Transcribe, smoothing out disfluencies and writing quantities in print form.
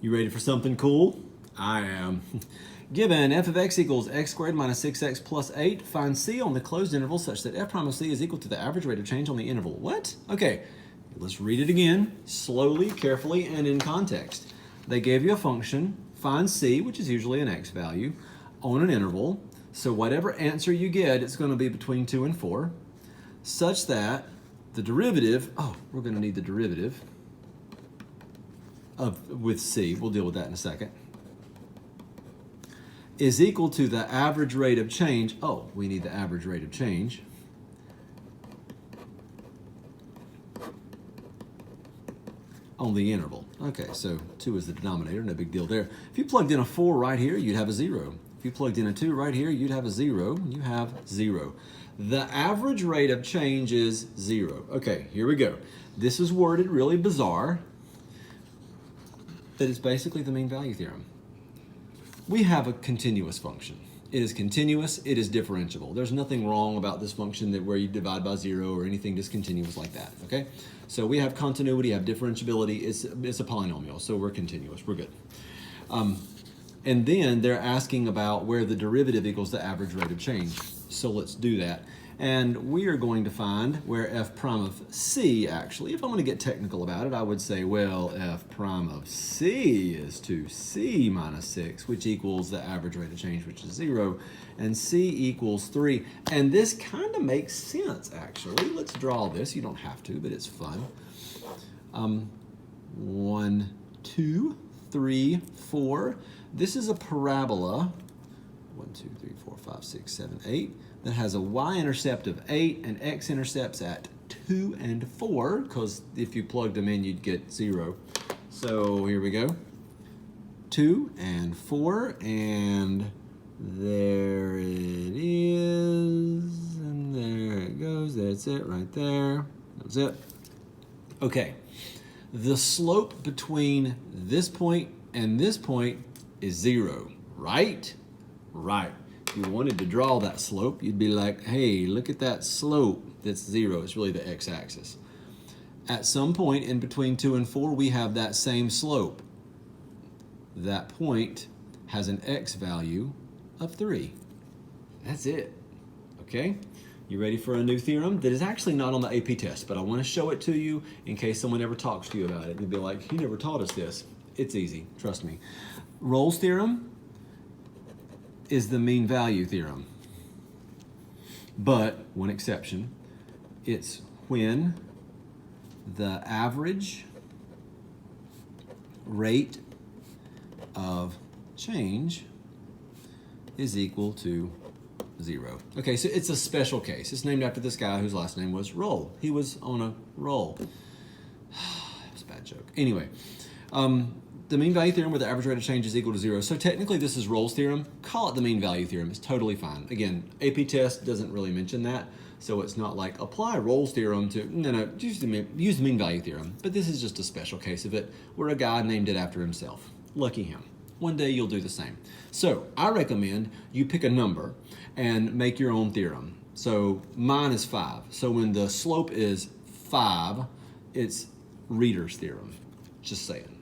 You ready for something cool? I am. Given f of x equals x squared minus 6x plus 8, find c on the closed interval such that f prime of c is equal to the average rate of change on the interval. What? Okay, let's read it again, slowly, carefully, and in context. They gave you a function, find c, which is usually an x value, on an interval. So whatever answer you get, it's going to be between 2 and 4, such that the derivative, we're going to need the derivative with c, we'll deal with that in a second, is equal to the average rate of change. We need the average rate of change on the interval. Okay, so 2 is the denominator, no big deal there. If you plugged in a 4 right here, you'd have a 0. If you plugged in a 2 right here, you'd have a 0. You have 0. The average rate of change is 0. Okay, here we go. This is worded really bizarre, but it's basically the mean value theorem. We have a continuous function. It is continuous, it is differentiable. There's nothing wrong about this function where you divide by 0 or anything discontinuous like that, okay? So we have continuity, have differentiability, it's a polynomial, so we're continuous, we're good. And then they're asking about where the derivative equals the average rate of change. So let's do that. And we are going to find where f prime of c, actually, if I'm going to get technical about it, I would say, well, f prime of c is 2c minus 6, which equals the average rate of change, which is 0, and c equals 3. And this kind of makes sense, actually. Let's draw this. You don't have to, but it's fun. 1, 2, 3, 4. This is a parabola. 1, 2, 3, 4, 5, 6, 7, 8. That has a y-intercept of 8 and x-intercepts at 2 and 4, because if you plugged them in, you'd get 0. So here we go. 2 and 4, and there it is, and there it goes. That's it right there. That's it. Okay. The slope between this point and this point is 0, right? Right. If you wanted to draw that slope, you'd be like, hey, look at that slope that's 0. It's really the x-axis. At some point in between 2 and 4, we have that same slope. That point has an x value of 3. That's it. Okay? You ready for a new theorem that is actually not on the AP test, but I want to show it to you in case someone ever talks to you about it. You'd be like, he never taught us this. It's easy. Trust me. Rolle's theorem is the mean value theorem. But one exception, it's when the average rate of change is equal to 0. Okay, so it's a special case. It's named after this guy whose last name was Roll. He was on a roll. That was a bad joke. Anyway, the mean value theorem where the average rate of change is equal to 0. So technically this is Rolle's theorem. Call it the mean value theorem. It's totally fine. Again, AP test doesn't really mention that. So it's not like apply Rolle's theorem to, no, use the mean value theorem. But this is just a special case of it where a guy named it after himself. Lucky him. One day you'll do the same. So I recommend you pick a number and make your own theorem. So mine is 5. So when the slope is 5, it's Reader's theorem. Just saying.